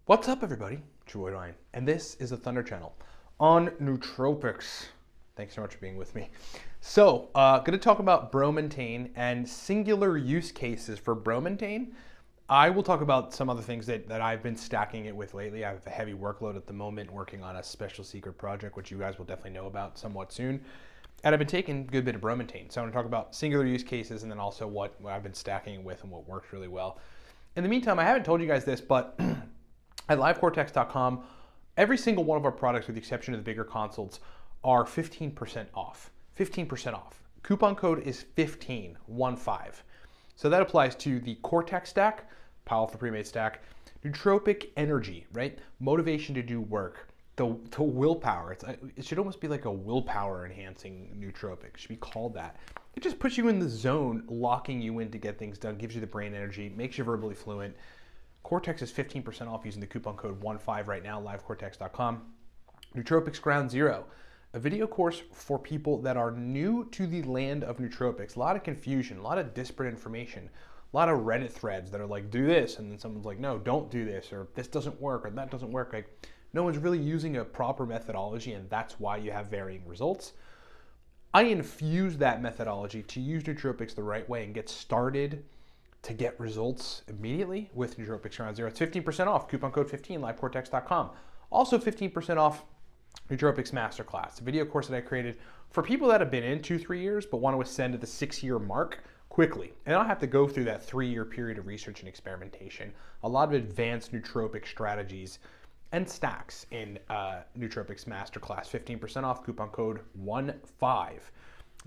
What's up, everybody? It's your boy Ryan, and this is the Thunder Channel on nootropics. Thanks so much for being with me. So, going to talk about Bromantane and singular use cases for Bromantane. I will talk about some other things that I've been stacking it with lately. I have a heavy workload at the moment, working on a special secret project, which you guys will definitely know about somewhat soon. And I've been taking a good bit of Bromantane. So I'm going to talk about singular use cases and then also what I've been stacking it with and what works really well. In the meantime, I haven't told you guys this, but at livecortex.com, every single one of our products, with the exception of the bigger consults, are 15% off. 15% off. Coupon code is 15, 1-5. So that applies to the Cortex stack, powerful pre-made stack, nootropic energy, right? Motivation to do work, the willpower. It should almost be like a willpower enhancing nootropic. It should be called that. It just puts you in the zone, locking you in to get things done, gives you the brain energy, makes you verbally fluent. Cortex is 15% off using the coupon code 15 right now, livecortex.com. Nootropics Ground Zero, a video course for people that are new to the land of nootropics. A lot of confusion, a lot of disparate information, a lot of Reddit threads that are like, do this, and then someone's like, no, don't do this, or this doesn't work, or that doesn't work. Like, no one's really using a proper methodology, and that's why you have varying results. I infuse that methodology to use nootropics the right way and get started to get results immediately with Nootropics Ground Zero. It's 15% off, coupon code 15, livecortex.com. Also 15% off Nootropics Masterclass, a video course that I created for people that have been in 2-3 years but want to ascend to the 6-year mark quickly. And I don't have to go through that 3-year period of research and experimentation. A lot of advanced nootropic strategies and stacks in Nootropics Masterclass. 15% off, coupon code 15,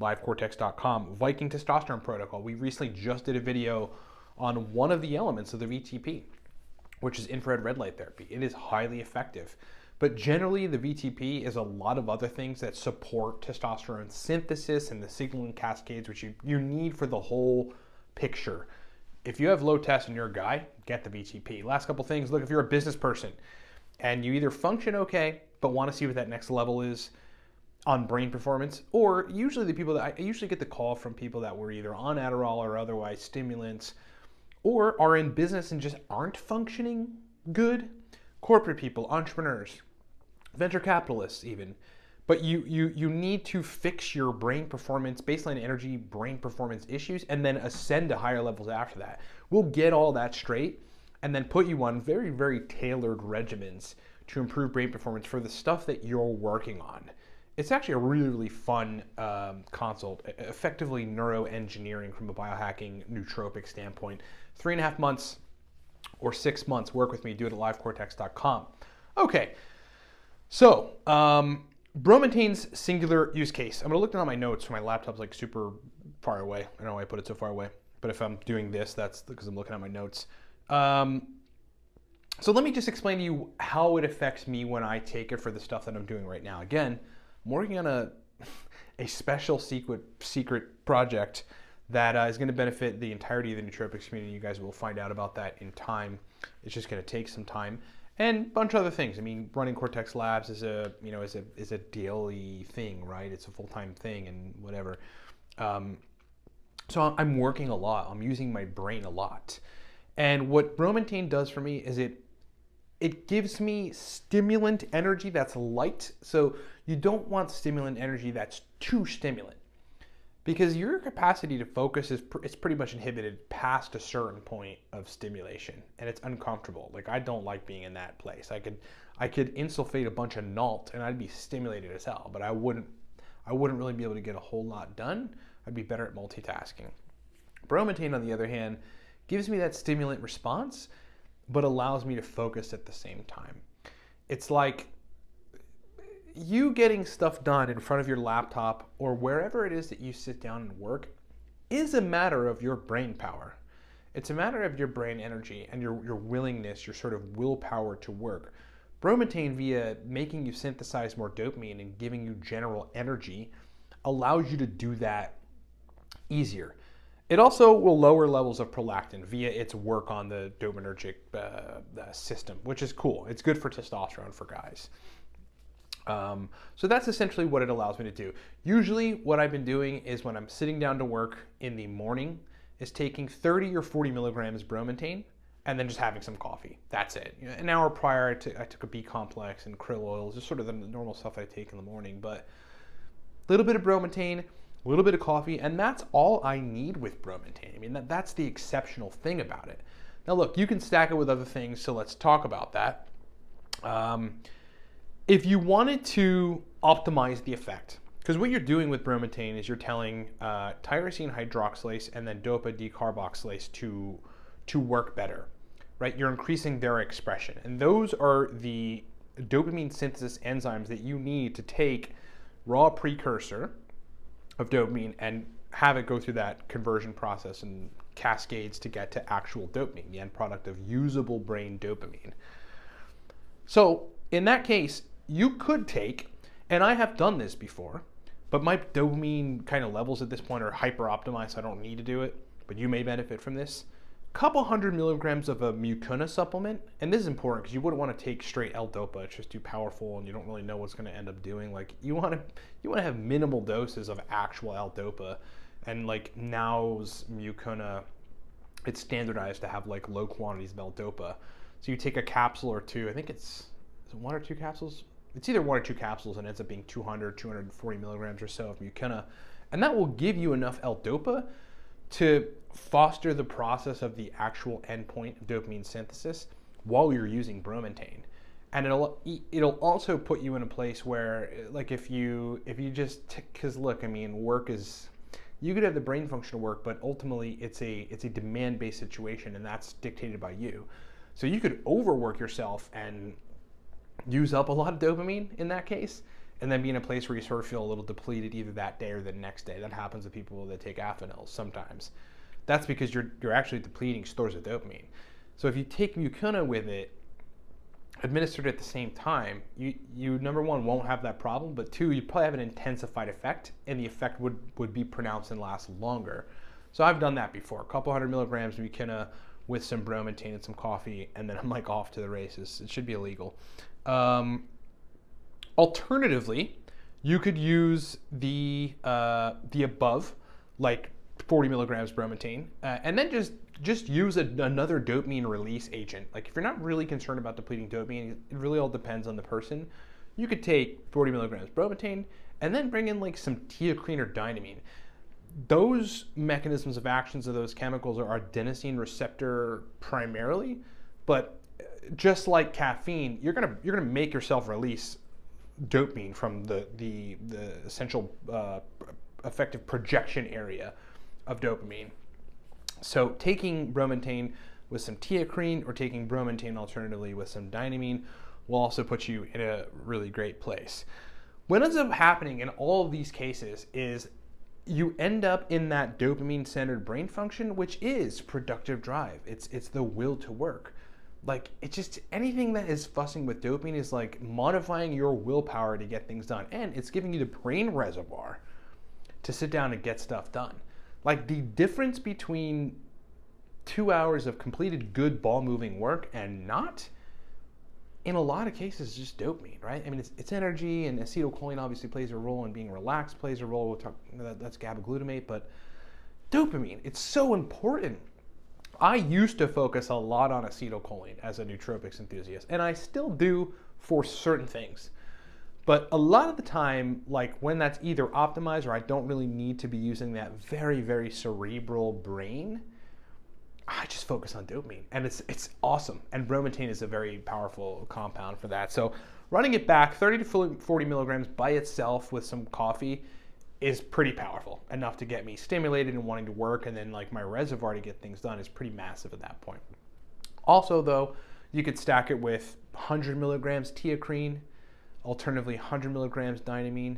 livecortex.com. Viking Testosterone Protocol. We recently just did a video on one of the elements of the VTP, which is infrared red light therapy. It is highly effective. But generally, the VTP is a lot of other things that support testosterone synthesis and the signaling cascades, which you need for the whole picture. If you have low test and you're a guy, get the VTP. Last couple things, look, if you're a business person and you either function okay, but want to see what that next level is on brain performance, or usually the people that I usually get the call from people that were either on Adderall or otherwise stimulants, or are in business and just aren't functioning good. Corporate people, entrepreneurs, venture capitalists even. But you need to fix your brain performance, baseline energy, brain performance issues, and then ascend to higher levels after that. We'll get all that straight and then put you on very, very tailored regimens to improve brain performance for the stuff that you're working on. It's actually a really, really fun consult, effectively neuroengineering from a biohacking nootropic standpoint. 3.5 months or 6 months, work with me, do it at livecortex.com. Okay, so Bromantane's singular use case. I'm gonna look down at my notes, so my laptop's like super far away. I don't know why I put it so far away, but if I'm doing this, that's because I'm looking at my notes. So let me just explain to you how it affects me when I take it for the stuff that I'm doing right now. Again, I'm working on a special secret project that is going to benefit the entirety of the nootropics community. You guys will find out about that in time. It's just going to take some time and a bunch of other things. I mean, running Cortex Labs is a daily thing, right? It's a full-time thing and whatever. So I'm working a lot. I'm using my brain a lot. And what Bromantane does for me is it gives me stimulant energy that's light. So you don't want stimulant energy that's too stimulant, because your capacity to focus is pretty much inhibited past a certain point of stimulation, and it's uncomfortable. Like, I don't like being in that place. I could insulfate a bunch of NALT and I'd be stimulated as hell, but I wouldn't really be able to get a whole lot done. I'd be better at multitasking. Bromantane, on the other hand, gives me that stimulant response, but allows me to focus at the same time. It's like you getting stuff done in front of your laptop or wherever it is that you sit down and work is a matter of your brain power. It's a matter of your brain energy and your willingness, your sort of willpower to work. Bromantane, via making you synthesize more dopamine and giving you general energy, allows you to do that easier. It also will lower levels of prolactin via its work on the dopaminergic system, which is cool. It's good for testosterone for guys. So that's essentially what it allows me to do. Usually what I've been doing is when I'm sitting down to work in the morning, is taking 30 or 40 milligrams Bromantane and then just having some coffee. That's it. An hour prior, I took a B complex and krill oils, just sort of the normal stuff I take in the morning, but a little bit of Bromantane, a little bit of coffee, and that's all I need with Bromantane. I mean, that's the exceptional thing about it. Now look, you can stack it with other things, so let's talk about that. If you wanted to optimize the effect, because what you're doing with Bromantane is you're telling tyrosine hydroxylase and then dopa decarboxylase to work better, right? You're increasing their expression. And those are the dopamine synthesis enzymes that you need to take raw precursor of dopamine and have it go through that conversion process and cascades to get to actual dopamine, the end product of usable brain dopamine. So in that case, you could take, and I have done this before, but my dopamine kind of levels at this point are hyper optimized, so I don't need to do it, but you may benefit from this. Couple 100 milligrams of a Mucuna supplement, and this is important because you wouldn't want to take straight L-Dopa. It's just too powerful, and you don't really know what's going to end up doing. Like you want to have minimal doses of actual L-Dopa, and like now's Mucuna, it's standardized to have like low quantities of L-Dopa. So you take a capsule or two. I think is it 1 or 2 capsules? It's either 1 or 2 capsules, and it ends up being 200, 240 milligrams or so of Mucuna, and that will give you enough L-Dopa to foster the process of the actual endpoint of dopamine synthesis while you're using Bromantane. And it'll also put you in a place where, like, if you just, because look, I mean, work is, you could have the brain function to work, but ultimately it's a demand-based situation, and that's dictated by you. So you could overwork yourself and use up a lot of dopamine in that case, and then be in a place where you sort of feel a little depleted either that day or the next day. That happens to people that take Affinils sometimes. That's because you're actually depleting stores of dopamine. So if you take Mucuna with it, administered at the same time, you number one, won't have that problem, but two, you probably have an intensified effect, and the effect would be pronounced and last longer. So I've done that before. A couple 100 milligrams of Mucuna with some Bromantane and some coffee, and then I'm like off to the races. It should be illegal. Alternatively, you could use the above, like 40 milligrams Bromantane, and then just use another dopamine release agent. Like if you're not really concerned about depleting dopamine, it really all depends on the person. You could take 40 milligrams Bromantane and then bring in like some Teacrine or Dynamine. Those mechanisms of actions of those chemicals are adenosine receptor primarily, but just like caffeine, you're gonna make yourself release dopamine from the essential effective projection area of dopamine. So taking Bromantane with some Teacrine or taking Bromantane alternatively with some Dynamine will also put you in a really great place. What ends up happening in all of these cases is you end up in that dopamine-centered brain function, which is productive drive. It's the will to work. Like, it's just anything that is fussing with dopamine is like modifying your willpower to get things done. And it's giving you the brain reservoir to sit down and get stuff done. Like, the difference between 2 hours of completed good ball moving work and not, in a lot of cases, is just dopamine, right? I mean, it's energy, and acetylcholine obviously plays a role, and being relaxed plays a role. We'll talk, that's GABA-glutamate, but dopamine, it's so important. I used to focus a lot on acetylcholine as a nootropics enthusiast, and I still do for certain things. But a lot of the time, like when that's either optimized or I don't really need to be using that very, very cerebral brain, I just focus on dopamine, and it's awesome. And Bromantane is a very powerful compound for that. So running it back, 30 to 40 milligrams by itself with some coffee is pretty powerful, enough to get me stimulated and wanting to work, and then like my reservoir to get things done is pretty massive at that point. Also though, you could stack it with 100 milligrams Teacrine, alternatively 100 milligrams Dynamine,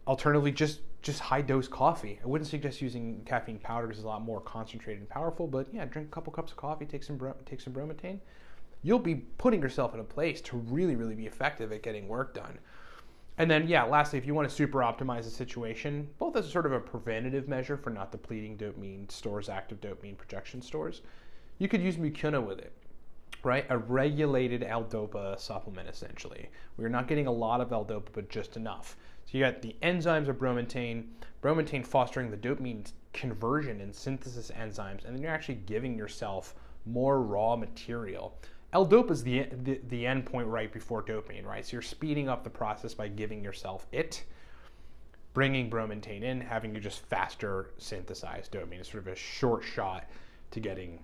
alternatively just high dose coffee. I wouldn't suggest using caffeine powder because it's a lot more concentrated and powerful, but yeah, drink a couple cups of coffee, take some Bromantane. You'll be putting yourself in a place to really, really be effective at getting work done. And then, yeah, lastly, if you want to super optimize the situation, both as a sort of a preventative measure for not depleting dopamine stores, active dopamine projection stores, you could use Mucuna with it, right? A regulated L-Dopa supplement, essentially. We're not getting a lot of L-Dopa, but just enough. So you got the enzymes of Bromantane fostering the dopamine conversion and synthesis enzymes, and then you're actually giving yourself more raw material. L-dopa is the end point right before dopamine, right? So you're speeding up the process by giving yourself it, bringing bromantane in, having you just faster synthesize dopamine. It's sort of a short shot to getting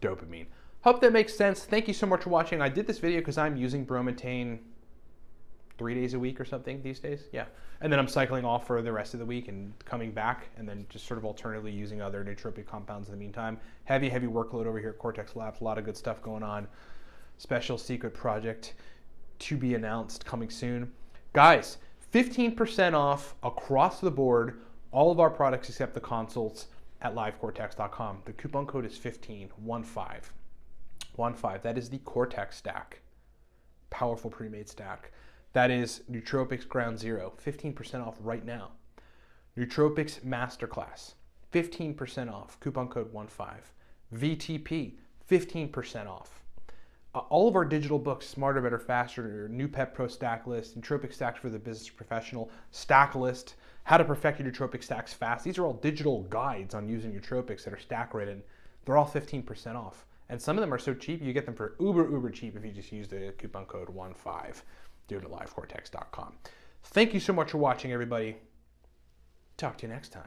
dopamine. Hope that makes sense. Thank you so much for watching. I did this video because I'm using bromantane 3 days a week or something these days. Yeah. And then I'm cycling off for the rest of the week and coming back, and then just sort of alternatively using other nootropic compounds in the meantime. Heavy workload over here at Cortex Labs. A lot of good stuff going on. Special secret project to be announced coming soon. Guys, 15% off across the board, all of our products except the consults at livecortex.com. The coupon code is 15. That is the Cortex stack. Powerful pre-made stack. That is Nootropics Ground Zero, 15% off right now. Nootropics Masterclass, 15% off, coupon code 15. VTP, 15% off. All of our digital books, Smarter, Better, Faster, New Pep Pro Stack List, Nootropic Stacks for the Business Professional, Stack List, How to Perfect Your Nootropic Stacks Fast. These are all digital guides on using nootropics that are stack written. They're all 15% off. And some of them are so cheap, you get them for uber cheap if you just use the coupon code 15. Do it at livecortex.com. Thank you so much for watching, everybody. Talk to you next time.